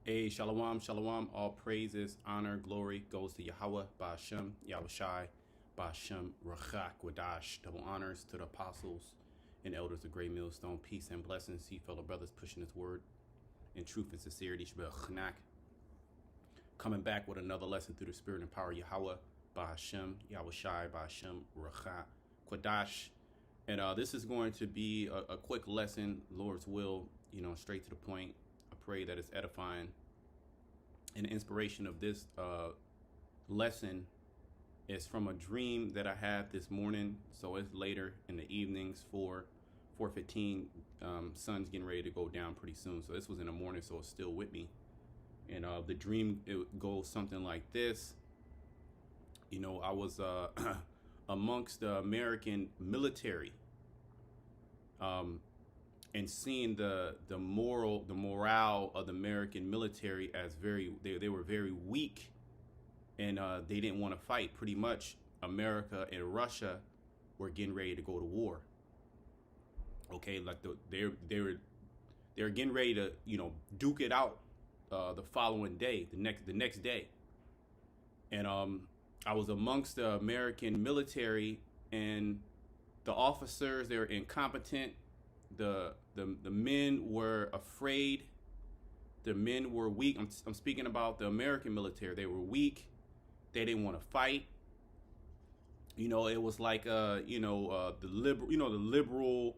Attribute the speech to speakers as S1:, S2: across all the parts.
S1: Hey, shalom, shalom. All praises, honor, glory goes to Yahweh, Ba'ashem, Yahushai, Ba'ashem, Rachak, Wadash. Double honors to the apostles and elders of Great Millstone. Peace and blessings. See fellow brothers pushing his word in truth and sincerity. Chnak. Coming back with another lesson through the spirit and power of Yahweh, Ba'ashem, Yahushai, Ba'ashem, Rachak, Wadash. And this is going to be a quick lesson, Lord's will, straight to the point. Pray that it's edifying. And the inspiration of this lesson is from a dream that I had this morning. So it's later in the evenings, 4:15. Sun's getting ready to go down pretty soon. So this was in the morning, so it's still with me. And the dream, it goes something like this. I was amongst the American military. And seeing the morale of the American military as they were very weak, and they didn't want to fight. Pretty much, America and Russia were getting ready to go to war. Okay, like they were getting ready to duke it out the following day, the next day, and I was amongst the American military, and the officers, they were incompetent. The men were afraid. The men were weak. I'm speaking about the American military. They were weak. They didn't want to fight. It was like the liberal,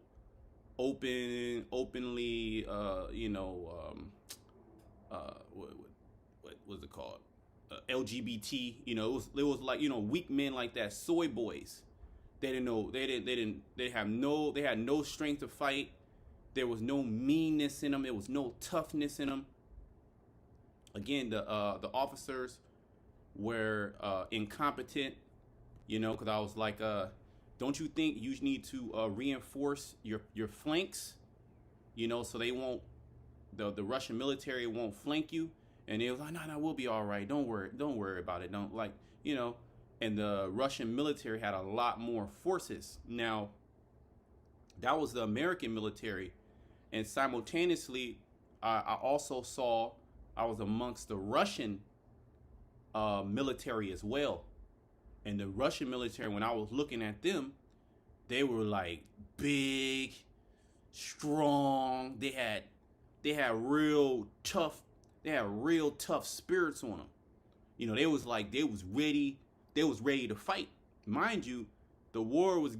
S1: openly what was it called? LGBT. It was like weak men like that, soy boys. They didn't know. They had no strength to fight. There was no meanness in them. There was no toughness in them. Again, the officers were incompetent. Because I was like, don't you think you need to reinforce your flanks? So they won't. The Russian military won't flank you. And they was like, no, we'll be all right. Don't worry about it. And the Russian military had a lot more forces. Now, that was the American military. And simultaneously, I also saw I was amongst the Russian military as well. And the Russian military, when I was looking at them, they were like big, strong. They had real tough spirits on them. They was ready. They was ready to fight. Mind you, the war was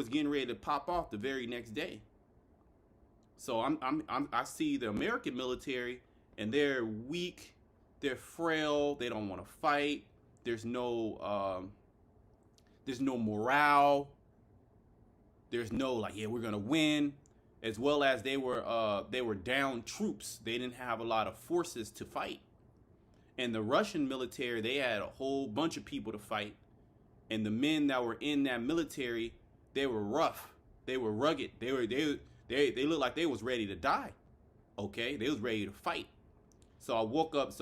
S1: getting ready to pop off the very next day. So I see the American military, and they're weak, they're frail, they don't want to fight. There's no morale. There's no we're gonna win. As well as they were down troops. They didn't have a lot of forces to fight. And the Russian military, they had a whole bunch of people to fight. And the men that were in that military, they were rough. They were rugged. They looked like they was ready to die. Okay? They was ready to fight. So I woke up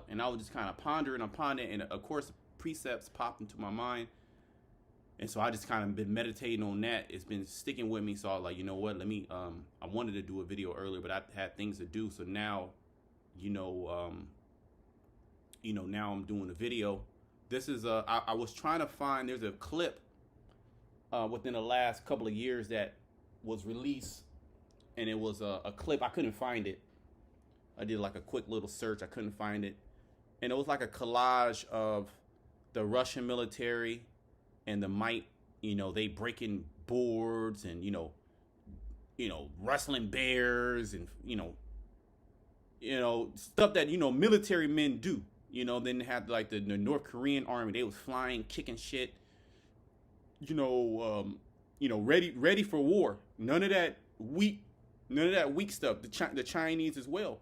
S1: and I was just kind of pondering upon it. And of course, precepts popped into my mind. And so I just kind of been meditating on that. It's been sticking with me. So I was like, you know what? I wanted to do a video earlier, but I had things to do. So now, now I'm doing a video. This is I was trying to find, there's a clip within the last couple of years that was released, and it was a clip. I couldn't find it. I did like a quick little search. I couldn't find it. And it was like a collage of the Russian military and the might, they breaking boards and, wrestling bears and, stuff that, military men do. Then they had like the North Korean army. They was flying, kicking shit. Ready for war. None of that weak stuff. The Chinese as well.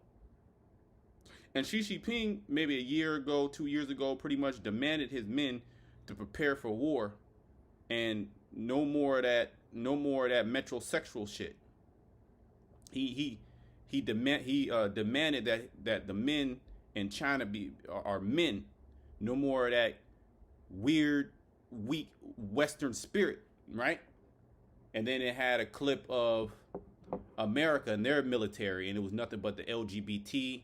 S1: And Xi Jinping, maybe a year ago, 2 years ago, pretty much demanded his men to prepare for war, and no more of that metrosexual shit. He demanded that the men in China are men. No more of that weird, weak Western spirit, right? And then it had a clip of America and their military, and it was nothing but the LGBT,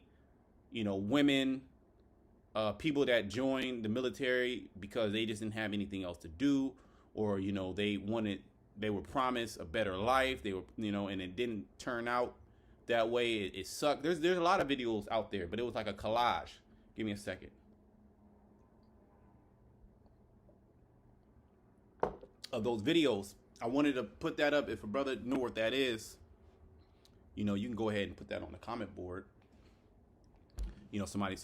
S1: women, people that joined the military because they just didn't have anything else to do, or they were promised a better life. They were, and it didn't turn out that way. It sucked. There's a lot of videos out there, but it was like a collage. Give me a second. Of those videos, I wanted to put that up. If a brother knew what that is, you can go ahead and put that on the comment board. Somebody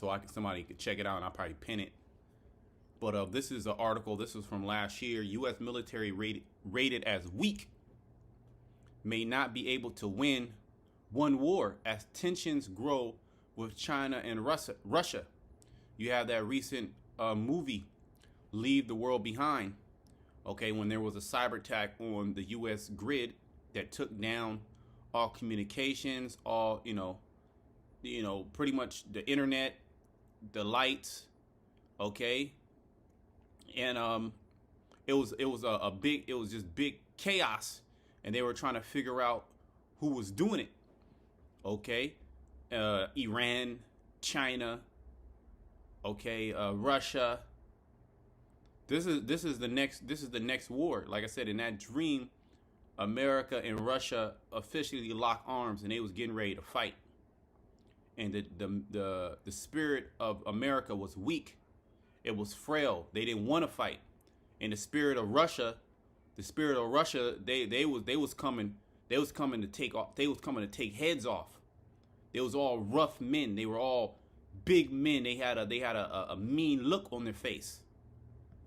S1: could check it out, and I'll probably pin it. But this is an article. This was from last year. U.S. military rated as weak may not be able to win one war as tensions grow with China and Russia. You have that recent movie, Leave the World Behind. Okay, when there was a cyber attack on the U.S. grid that took down all communications, all pretty much the internet, the lights. Okay, and it was just big chaos, and they were trying to figure out who was doing it. Okay, Iran, China. Okay, Russia. This is the next war. Like I said, in that dream, America and Russia officially locked arms, and they was getting ready to fight. And the spirit of America was weak. It was frail. They didn't want to fight. And the spirit of Russia, they was coming to take off. They was coming to take heads off. They was all rough men. They were all big men. They had a mean look on their face.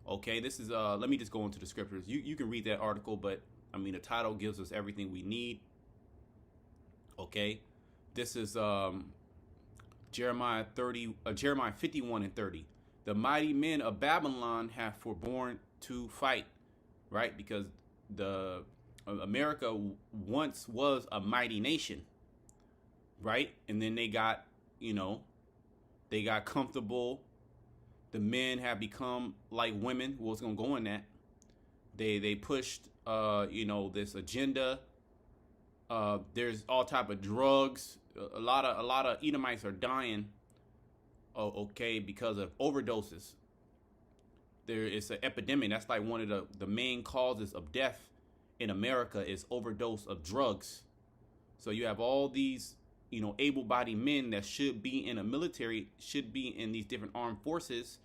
S1: Okay, this is let me just go into the scriptures. You can read that article, but I mean the title gives us everything we need. Okay, this is Jeremiah 51:30. The mighty men of Babylon have forborne to fight, right? Because the America once was a mighty nation, right? And then they got comfortable. The men have become like women. What's gonna go in that? They pushed this agenda. There's all type of drugs. A lot of Edomites are dying. Okay, because of overdoses. There is an epidemic. That's like one of the main causes of death in America is overdose of drugs. So you have all these able-bodied men that should be in a military, should be in these different armed forces.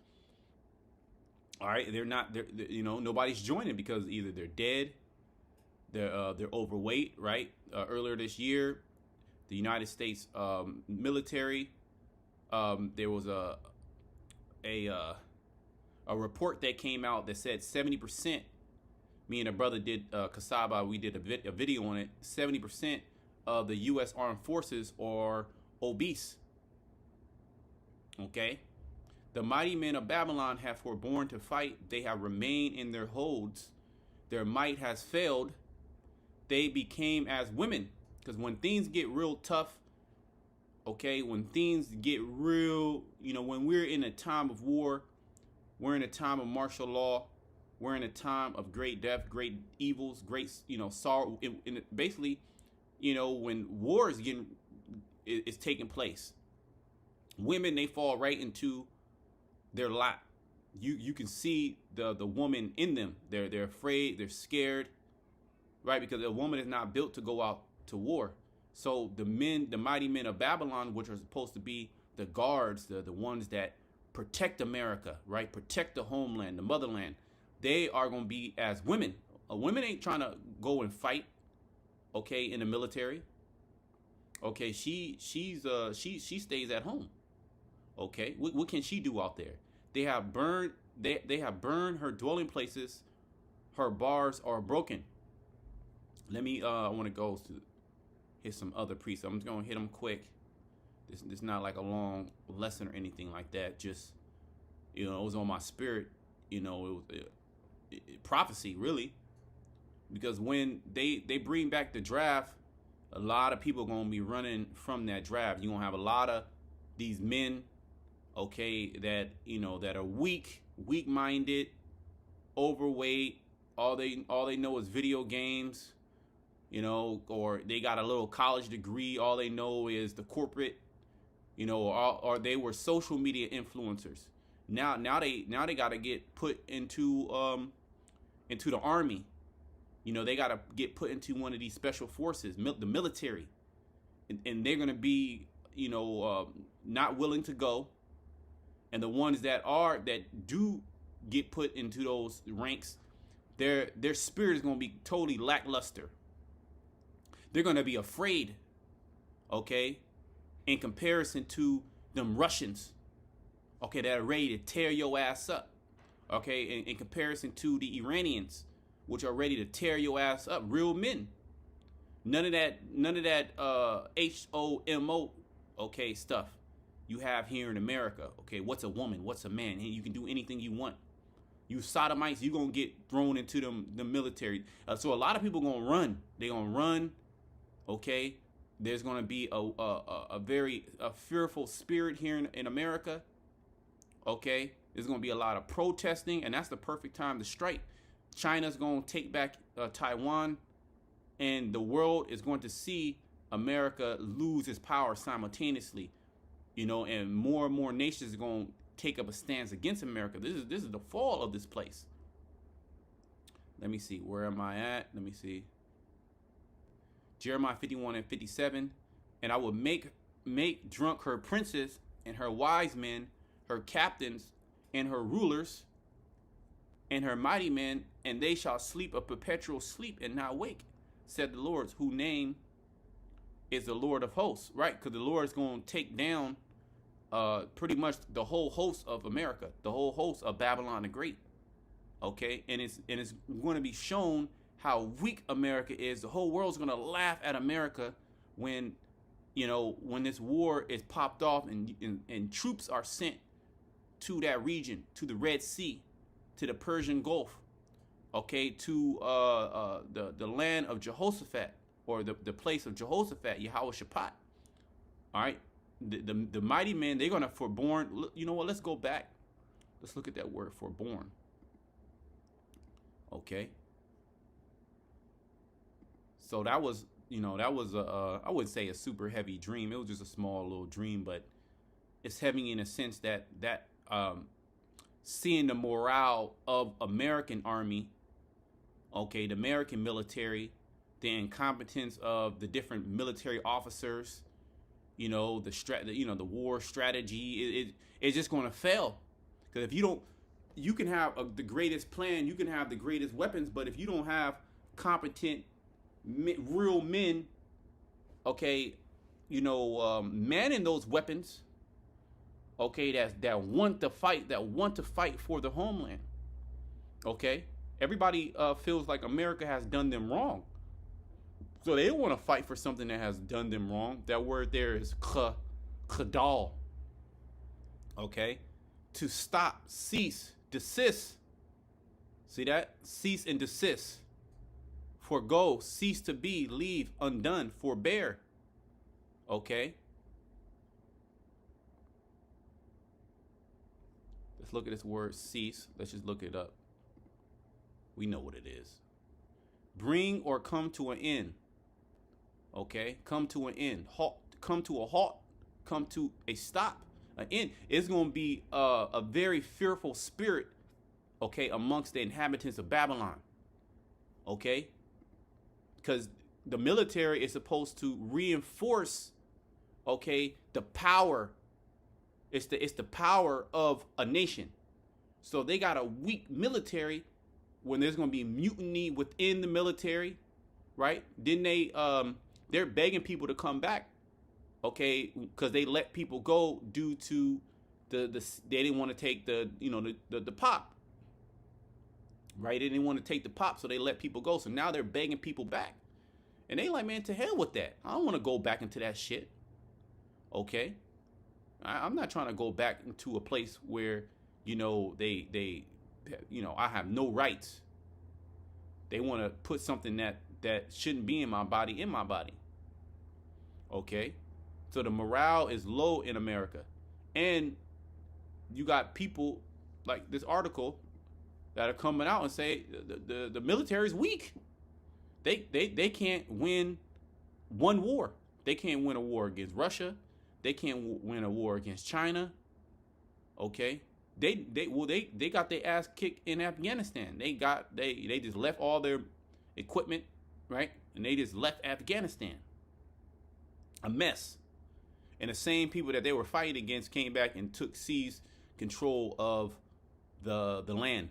S1: All right, they're not. Nobody's joining because either they're dead, they're overweight. Right. Earlier this year, the United States military, there was a report that came out that said 70%. Me and a brother did Kasaba. We did a video on it. 70% of the U.S. armed forces are obese. Okay, the mighty men of Babylon have forborne to fight. They have remained in their holds. Their might has failed. They became as women. Because when things get real tough, okay, when things get real, when we're in a time of war, we're in a time of martial law, we're in a time of great death, great evils, great, sorrow. Basically, when war is taking place, women, they fall right into their lot. You can see the woman in them. They're afraid, they're scared, right? Because a woman is not built to go out to war. So the mighty men of Babylon, which are supposed to be the guards, the ones that protect America, right? Protect the homeland, the motherland. They are going to be as women. A woman ain't trying to go and fight, okay, in the military. Okay, she stays at home. Okay, what can she do out there? They have burned her dwelling places. Her bars are broken. Let me I want to go to hit some other precepts. I'm just gonna hit them quick. This not like a long lesson or anything like that. Just it was on my spirit. It was prophecy really, because when they bring back the draft, a lot of people are gonna be running from that draft. You're gonna have a lot of these men, okay, that that are weak-minded, overweight. All they know is video games. or they got a little college degree. All they know is the corporate, or they were social media influencers. Now they got to get put into the army. They got to get put into one of these special forces, the military, and they're gonna be, not willing to go. And the ones that do get put into those ranks, their spirit is gonna be totally lackluster. They're gonna be afraid, okay, in comparison to them Russians, okay, that are ready to tear your ass up, okay, in comparison to the Iranians, which are ready to tear your ass up, real men. None of that HOMO, okay, stuff you have here in America, okay? What's a woman? What's a man? You can do anything you want. You sodomites, you're going to get thrown into the military. So a lot of people going to run. They're going to run, okay? There's going to be a very fearful spirit here in America, okay? There's going to be a lot of protesting, and that's the perfect time to strike. China's going to take back Taiwan, and the world is going to see America lose its power simultaneously, and more nations are going to take up a stance against America. This is the fall of this place. Let me see. Where am I at? Let me see. Jeremiah 51:57. And I will make drunk her princes and her wise men, her captains and her rulers and her mighty men, and they shall sleep a perpetual sleep and not wake, said the Lord, whose name is the Lord of hosts, right? Because the Lord is going to take down pretty much the whole host of America, the whole host of Babylon the Great, okay? And it's going to be shown how weak America is. The whole world's going to laugh at America when this war is popped off and troops are sent to that region, to the Red Sea, to the Persian Gulf, okay, to the land of Jehoshaphat, or the place of Jehoshaphat, Yahweh Shaphat. All right, the mighty men, they're gonna forborn. You know what? Let's go back. Let's look at that word, forborn. Okay. So that was, I wouldn't say a super heavy dream. It was just a small little dream, but it's heavy in a sense that seeing the morale of American army, okay, the American military, the incompetence of the different military officers, the war strategy, it's just going to fail. Because if you can have the greatest plan, you can have the greatest weapons, but if you don't have competent, real men, okay, manning those weapons, okay, that want to fight for the homeland, okay. Everybody feels like America has done them wrong, so they don't want to fight for something that has done them wrong. That word there is chadal, okay, to stop, cease, desist. See that? Cease and desist. Forgo, cease to be, leave, undone, forbear. Okay. Let's look at this word cease. Let's just look it up. We know what it is. Bring or come to an end. Okay. Come to an end. Halt. Come to a halt. Come to a stop. An end. It's going to be a very fearful spirit, okay, amongst the inhabitants of Babylon. Okay. Because the military is supposed to reinforce, okay, the power. It's the power of a nation. So they got a weak military when there's going to be mutiny within the military, right? Then they're begging people to come back, okay, because they let people go due to they didn't want to take the pop. Right? They didn't want to take the pop, so they let people go. So now they're begging people back. And they like, man, to hell with that. I don't want to go back into that shit. Okay? I'm not trying to go back into a place where, I have no rights. They want to put something that shouldn't be in my body. Okay? So the morale is low in America. And you got people like this article that are coming out and say the military is weak. They can't win one war. They can't win a war against Russia. They can't win a war against China. Okay, they got their ass kicked in Afghanistan. They just left all their equipment, right, and they just left Afghanistan a mess. And the same people that they were fighting against came back and seized control of the land.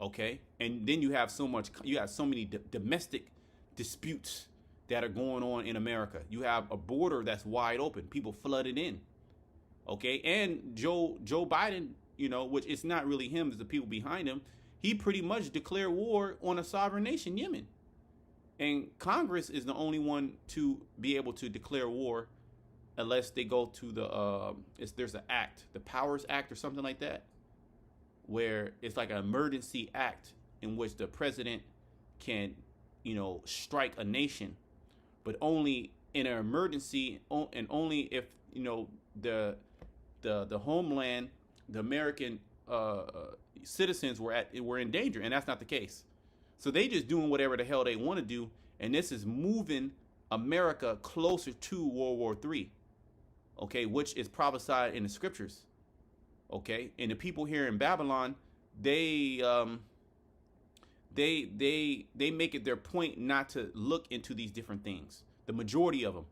S1: Okay, and then you have so many domestic disputes that are going on in America. You have a border that's wide open, people flooded in. Okay, and Joe Biden, which it's not really him, it's the people behind him. He pretty much declared war on a sovereign nation, Yemen. And Congress is the only one to be able to declare war unless they go to there's an act, the Powers Act or something like that, where it's like an emergency act in which the president can, strike a nation, but only in an emergency and only if, the homeland, the American citizens were in danger, and that's not the case. So they just doing whatever the hell they want to do, and this is moving America closer to World War III, okay, which is prophesied in the scriptures, okay. And the people here in Babylon, they make it their point not to look into these different things, the majority of them,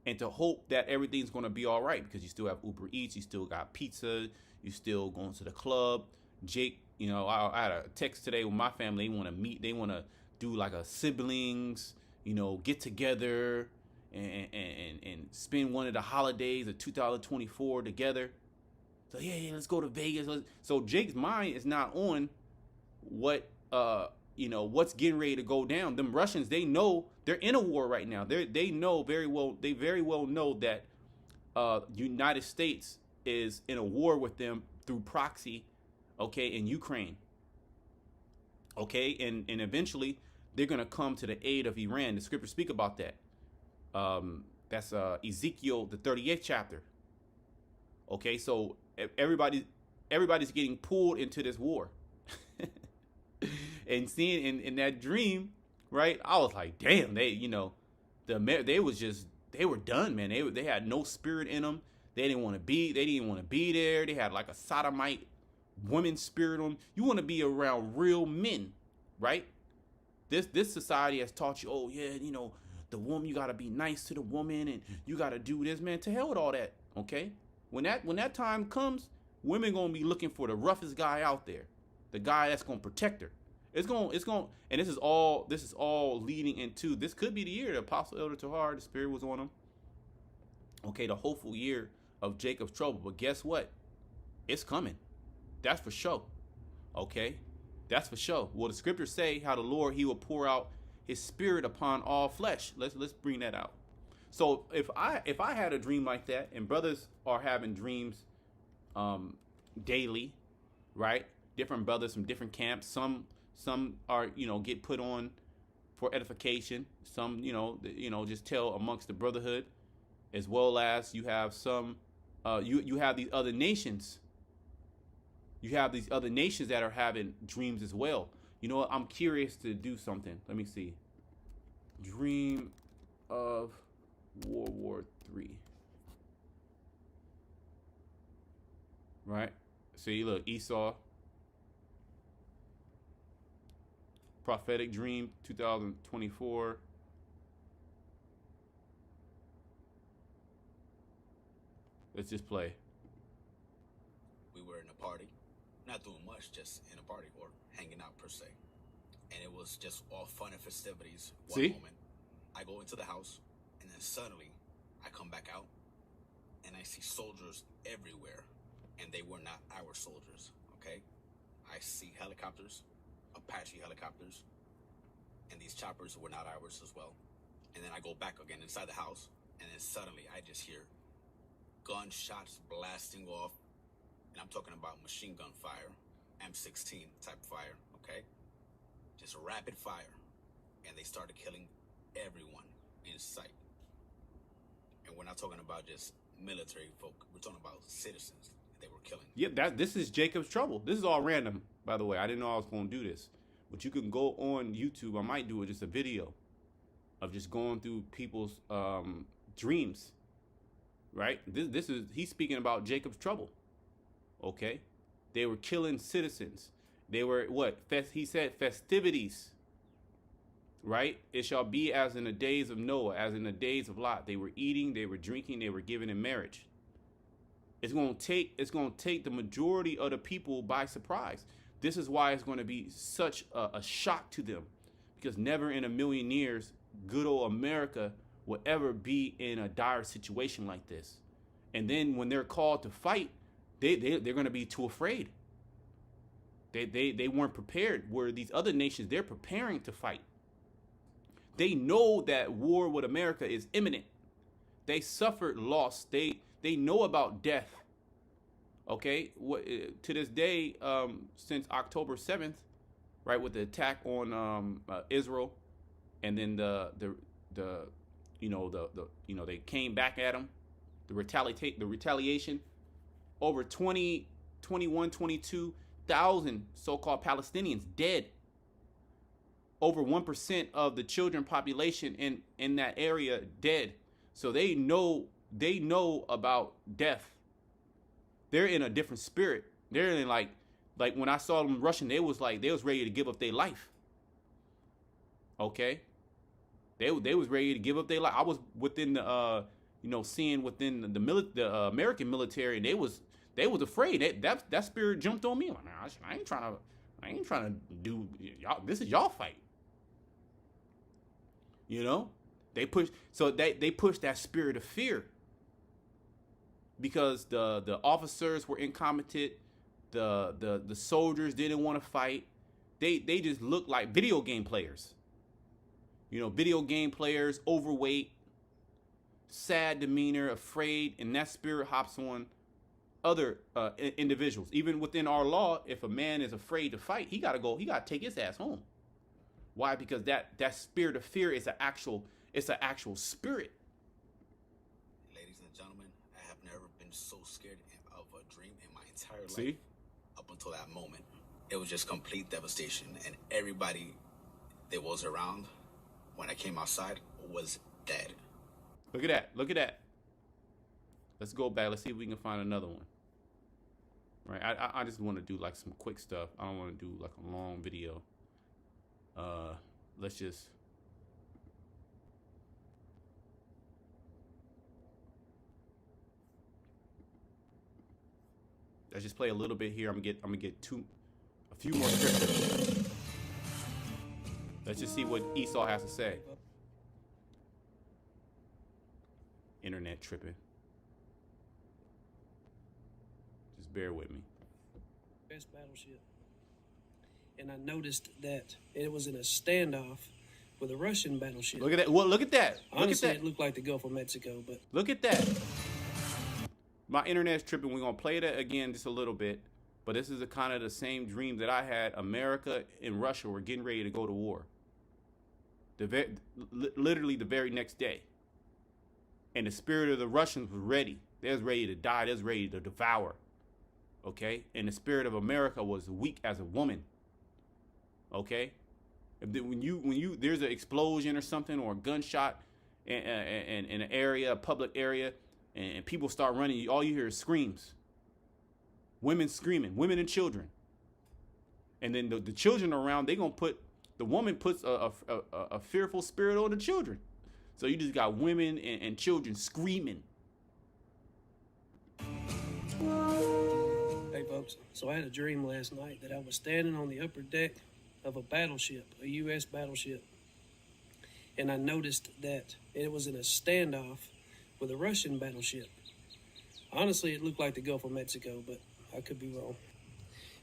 S1: and to hope that everything's going to be all right, because you still have Uber Eats, you still got pizza, you still going to the club. Jake, I had a text today with my family. They want to meet. They want to do like a siblings, get together and spend one of the holidays of 2024 together. So yeah, let's go to Vegas. So Jake's mind is not on what what's getting ready to go down. Them Russians, they know they're in a war right now. They very well know that United States is in a war with them through proxy, okay, in Ukraine. Okay, and eventually they're gonna come to the aid of Iran. The scriptures speak about that. That's Ezekiel, the 38th chapter. Okay, so everybody's getting pulled into this war. And seeing in that dream, right? I was like, damn, they were done, man. They had no spirit in them. They didn't want to be there. They had like a sodomite woman spirit on them. You want to be around real men, right? This society has taught you, oh yeah, the woman, you gotta be nice to the woman and you gotta do this, man. To hell with all that, okay? When that time comes, women gonna be looking for the roughest guy out there, the guy that's gonna protect her. It's going, and this is all leading into, this could be the year the Apostle Elder Tahar, the Spirit was on him. Okay, the hopeful year of Jacob's trouble. But guess what? It's coming. That's for sure. Okay, that's for sure. Well, the scriptures say how the Lord, he will pour out his spirit upon all flesh. Let's bring that out. So if I had a dream like that, and brothers are having dreams daily, right? Different brothers from different camps. Some are, get put on for edification. Some, just tell amongst the brotherhood, as well as you have some, you have these other nations. You have these other nations that are having dreams as well. You know what? I'm curious to do something. Let me see. Dream of World War III. Right? See, look, Esau. Prophetic Dream 2024. Let's just play.
S2: We were in a party, not doing much, just in a party or hanging out per se. And it was just all fun and festivities. One moment, I go into the house, and then suddenly I come back out, and I see soldiers everywhere, and they were not our soldiers, okay? I see helicopters, Apache helicopters, and these choppers were not ours as well. And then I go back again inside the house, and then suddenly I just hear gunshots blasting off, and I'm talking about machine gun fire, M16 type fire, okay? Just rapid fire, and they started killing everyone in sight. And we're not talking about just military folk, we're talking about citizens they were killing.
S1: Yep, this is Jacob's trouble. This is all random, by the way. I didn't know I was going to do this. But you can go on YouTube. I might do just a video of just going through people's dreams, right? This is, he's speaking about Jacob's trouble. Okay, they were killing citizens. They were what? He said festivities. Right? It shall be as in the days of Noah, as in the days of Lot. They were eating, they were drinking, they were giving in marriage. It's gonna take the majority of the people by surprise. This is why it's going to be such a shock to them, because never in a million years good old America will ever be in a dire situation like this. And then when they're called to fight, they're going to be too afraid. They weren't prepared. Where these other nations, they're preparing to fight. They know that war with America is imminent. They suffered loss. They know about death. Okay, to this day, since October 7th, right, with the attack on Israel, and then they came back at them, the retaliation, over 22,000 so-called Palestinians dead. Over 1% of the children population in that area dead. So they know about death. They're in a different spirit. They're in like when I saw them rushing, they was ready to give up their life. Okay, they was ready to give up their life. I was within the seeing within the American military, and they was afraid. That spirit jumped on me. Like, man, I ain't trying to do y'all. This is y'all fight. They push that spirit of fear, because the officers were incompetent, the soldiers didn't want to fight. They just looked like video game players. Video game players, overweight, sad demeanor, afraid, and that spirit hops on other individuals. Even within our law, if a man is afraid to fight, he gotta take his ass home. Why? Because that spirit of fear is an actual spirit.
S2: Ladies and gentlemen, I have never been so scared of a dream in my entire life.
S1: See?
S2: Up until that moment, it was just complete devastation, and everybody that was around when I came outside was dead.
S1: Look at that. Let's go back. Let's see if we can find another one. Right? I just want to do like some quick stuff. I don't want to do like a long video. Let's just play a little bit here. I'm gonna get a few more scriptures. Let's just see what Esau has to say. Internet tripping. Just bear with me.
S3: Best battleship. And I noticed that it was in a standoff with a Russian battleship.
S1: Look at that. Well, look at that.
S3: Honestly, it looked like the Gulf of Mexico, but
S1: look at that. My internet's tripping. We're gonna play that again just a little bit, but this is kind of the same dream that I had. America and Russia were getting ready to go to war. Literally the very next day, and the spirit of the Russians was ready. They was ready to die. They was ready to devour. Okay, and the spirit of America was weak as a woman. Okay, when you there's an explosion or something, or a gunshot in an area, a public area, and people start running, all you hear is screams. Women screaming, women and children. And then the children around, the woman puts a fearful spirit on the children. So you just got women and children screaming.
S3: Hey folks, so I had a dream last night that I was standing on the upper deck of a battleship, a U.S. battleship, and I noticed that it was in a standoff with a Russian battleship. Honestly, it looked like the Gulf of Mexico, but I could be wrong.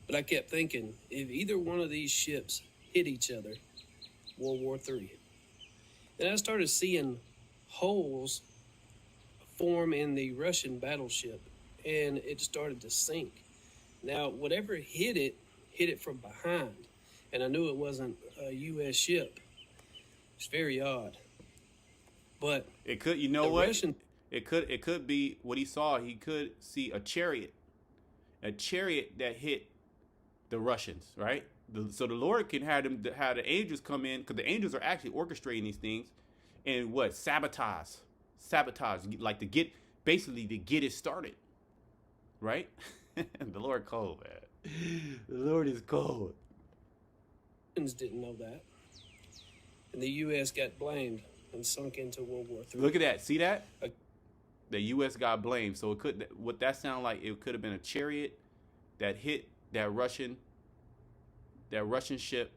S3: But I kept thinking, if either one of these ships hit each other, World War III. Then I started seeing holes form in the Russian battleship, and it started to sink. Now, whatever hit it from behind, and I knew it wasn't a U.S. ship. It's very odd. But
S1: it could, it could be what he saw. He could see a chariot that hit the Russians, right? So the Lord can have the angels come in, because the angels are actually orchestrating these things, and what sabotage, like to get it started, right? The Lord cold, man. The Lord is cold.
S3: Didn't know that, and the U.S. got blamed and sunk into World War III.
S1: Look at that. See that? The U.S. got blamed. So it could. What that sound like? It could have been a chariot that hit that Russian ship,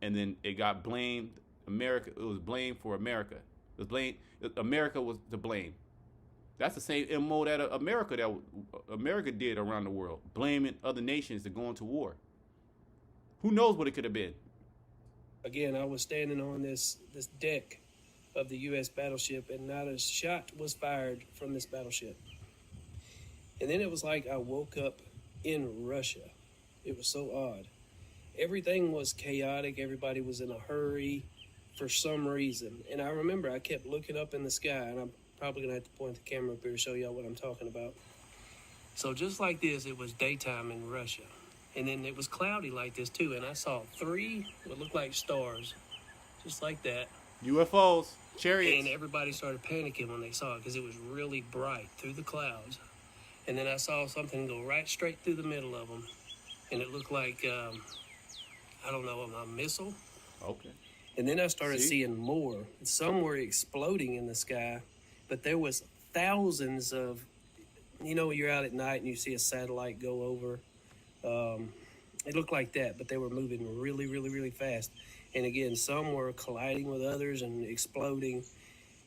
S1: and then it got blamed. America. It was blamed for America. It was blamed. America was to blame. That's the same MO that America did around the world, blaming other nations to go into war. Who knows what it could have been?
S3: Again, I was standing on this deck of the U.S. battleship, and not a shot was fired from this battleship. And then it was like I woke up in Russia. It was so odd. Everything was chaotic. Everybody was in a hurry for some reason. And I remember I kept looking up in the sky, and I'm probably going to have to point the camera up here to show y'all what I'm talking about. So just like this, it was daytime in Russia. And then it was cloudy like this too, and I saw 3 what looked like stars, just like that.
S1: UFOs, chariots.
S3: And everybody started panicking when they saw it because it was really bright through the clouds. And then I saw something go right straight through the middle of them, and it looked like, I don't know, a missile.
S1: Okay.
S3: And then I started seeing more. Some were exploding in the sky, but there was thousands of, you're out at night and you see a satellite go over. It looked like that, but they were moving really, really, really fast. And again, some were colliding with others and exploding.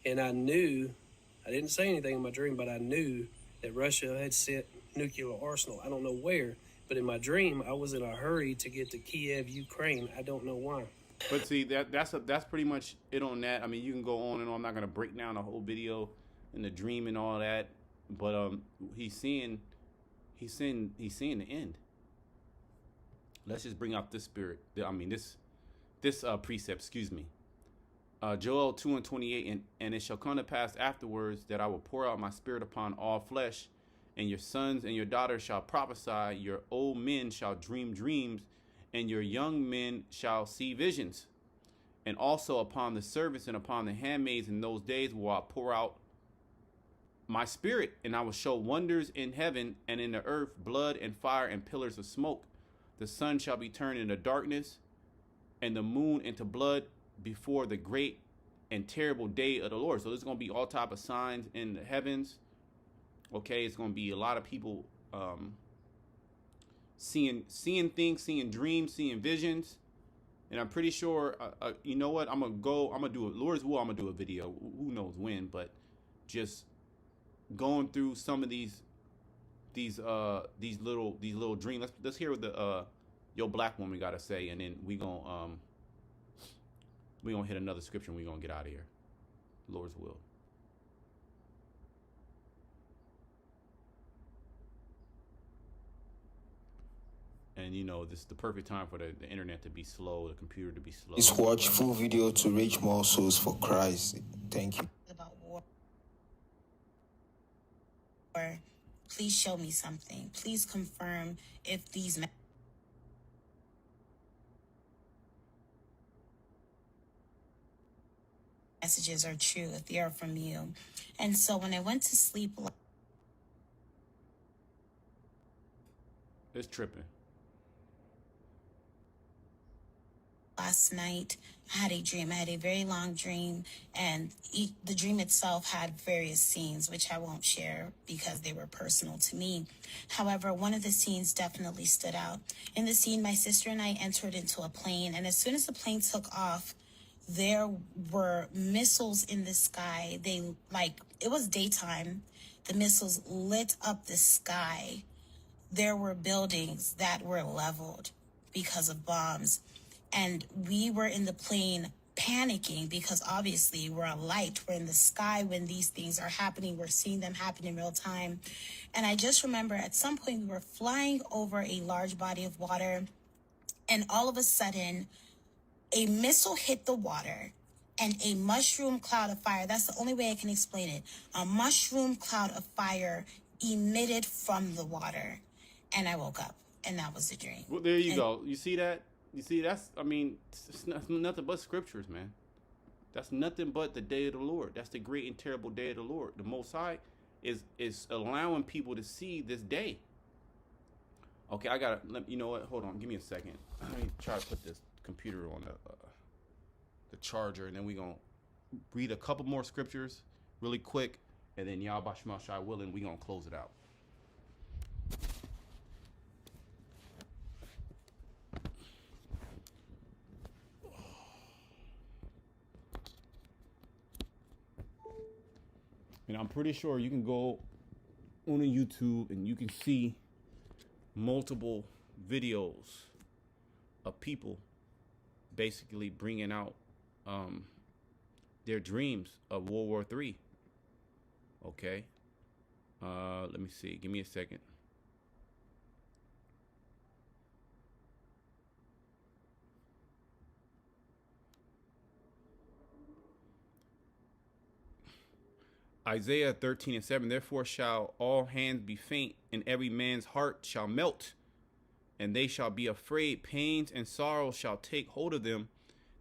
S3: And I didn't say anything in my dream, but I knew that Russia had sent nuclear arsenal. I don't know where, but in my dream, I was in a hurry to get to Kiev, Ukraine. I don't know why.
S1: But see, that's pretty much it on that. I mean, you can go on and on. I'm not gonna break down the whole video and the dream and all that. But he's seeing the end. Let's just bring out this spirit. This precept. Excuse me. Joel 2:28, and it shall come to pass afterwards that I will pour out my spirit upon all flesh, and your sons and your daughters shall prophesy. Your old men shall dream dreams, and your young men shall see visions. And also upon the servants and upon the handmaids in those days will I pour out my spirit, and I will show wonders in heaven and in the earth, blood and fire and pillars of smoke. The sun shall be turned into darkness, and the moon into blood before the great and terrible day of the Lord. So there's going to be all type of signs in the heavens. Okay, it's going to be a lot of people seeing things, seeing dreams, seeing visions. And I'm pretty sure, you know what? I'm gonna do it. Lord's will, I'm gonna do a video. Who knows when? But just going through some of these little dreams. Let's hear what the your black woman got to say, and then we gonna hit another scripture and we gonna get out of here. Lord's will. And this is the perfect time for the internet to be slow, the computer to be slow.
S4: Please watch full video to reach more souls for Christ. Thank you.
S5: About war. Or please show me something. Please confirm if these messages are true, if they are from you. And so when I went to sleep
S1: it's tripping.
S5: last night, I had a dream. I had a very long dream, and the dream itself had various scenes, which I won't share because they were personal to me. However, one of the scenes definitely stood out. In the scene, my sister and I entered into a plane, and as soon as the plane took off, there were missiles in the sky. It was daytime. The missiles lit up the sky. There were buildings that were leveled because of bombs. And we were in the plane panicking because obviously we're a light. We're in the sky when these things are happening. We're seeing them happen in real time. And I just remember at some point we were flying over a large body of water, and all of a sudden a missile hit the water and a mushroom cloud of fire. That's the only way I can explain it. A mushroom cloud of fire emitted from the water. And I woke up, and that was the dream.
S1: Well, there you go. You see that? You see, I mean, it's nothing but scriptures, man. That's nothing but the day of the Lord. That's the great and terrible day of the Lord. The Most High is allowing people to see this day. Okay, you know what? Hold on, give me a second. Let me try to put this computer on the charger, and then we gonna read a couple more scriptures really quick, and then Yahweh Shai willing, we gonna close it out. And I'm pretty sure you can go on YouTube and you can see multiple videos of people basically bringing out their dreams of World War III. Okay. Let me see. Give me a second. Isaiah 13:7, therefore shall all hands be faint, and every man's heart shall melt, and they shall be afraid. Pains and sorrows shall take hold of them.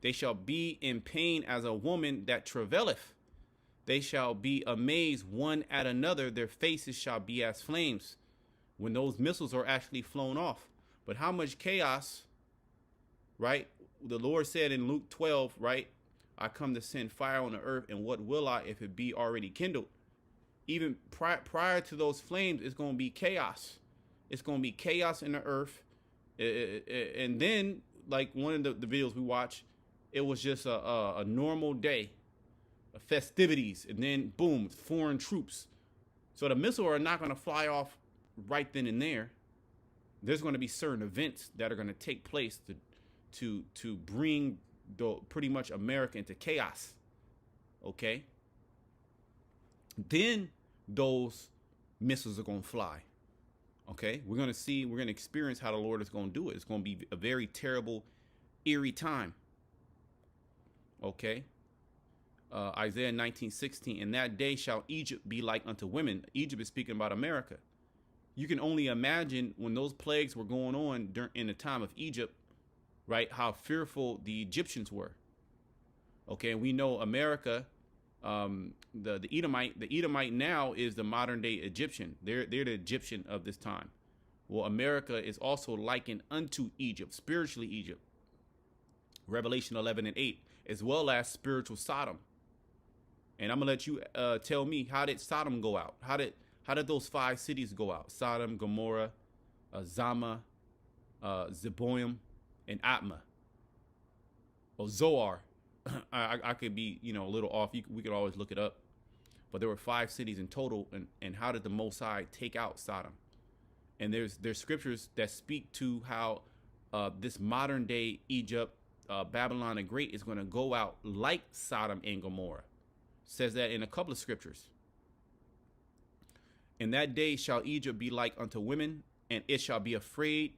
S1: They shall be in pain as a woman that travaileth. They shall be amazed one at another. Their faces shall be as flames when those missiles are actually flown off. But how much chaos, right? The Lord said in Luke 12, right? I come to send fire on the earth, and what will I if it be already kindled? Even prior to those flames, it's going to be chaos. It's going to be chaos in the earth. And then, like one of the videos we watched, it was just a normal day, festivities, and then boom, foreign troops. So the missiles are not going to fly off right then and there. There's going to be certain events that are going to take place to bring pretty much America into chaos. Okay. Then those missiles are going to fly. Okay. We're going to experience how the Lord is going to do it. It's going to be a very terrible, eerie time. Okay. Isaiah 19:16, in that day shall Egypt be like unto women. Egypt is speaking about America. You can only imagine when those plagues were going on in the time of Egypt, right? How fearful the Egyptians were. Okay, and we know America, the Edomite now is the modern day Egyptian. They're the Egyptian of this time. Well, America is also likened unto Egypt, spiritually Egypt. Revelation 11:8, as well as spiritual Sodom. And I'm gonna let you tell me, how did Sodom go out? How did those 5 cities go out? Sodom, Gomorrah, Zama, Zeboim, and Atma, or Zoar. I could be, a little off. We could always look it up. But there were 5 cities in total. And how did the Most High take out Sodom? And there's scriptures that speak to how this modern day Egypt, Babylon the Great, is going to go out like Sodom and Gomorrah. Says that in a couple of scriptures. In that day shall Egypt be like unto women, and it shall be afraid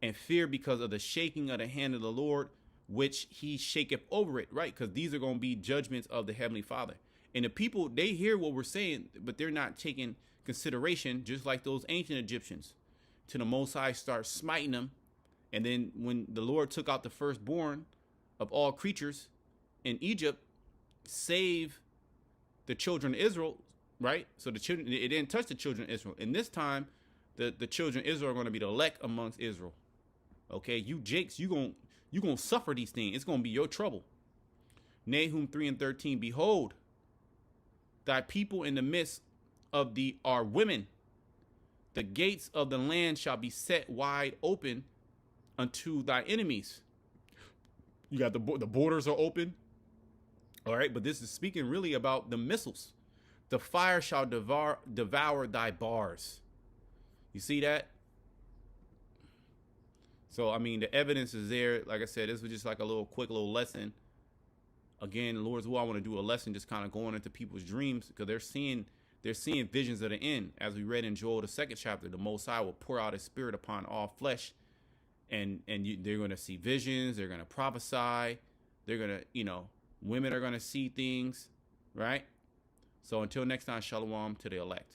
S1: and fear because of the shaking of the hand of the Lord, which he shaketh over it, right? Because these are going to be judgments of the Heavenly Father. And the people, they hear what we're saying, but they're not taking consideration, just like those ancient Egyptians, till the Most High starts smiting them. And then when the Lord took out the firstborn of all creatures in Egypt, save the children of Israel, right? So it didn't touch the children of Israel. And this time, the children of Israel are going to be the elect amongst Israel. Okay, you Jakes, you gonna suffer these things. It's gonna be your trouble. Nahum 3:13, behold, thy people in the midst of thee are women. The gates of the land shall be set wide open unto thy enemies. You got the borders are open. All right, but this is speaking really about the missiles. The fire shall devour thy bars. You see that? So, I mean, the evidence is there. Like I said, this was just like a quick little lesson. Again, Lord's will, I want to do a lesson just kind of going into people's dreams, because they're seeing visions of the end. As we read in Joel, the 2nd chapter, the Most High will pour out his spirit upon all flesh. And they're going to see visions. They're going to prophesy. They're going to, women are going to see things, right? So until next time, shalom to the elect.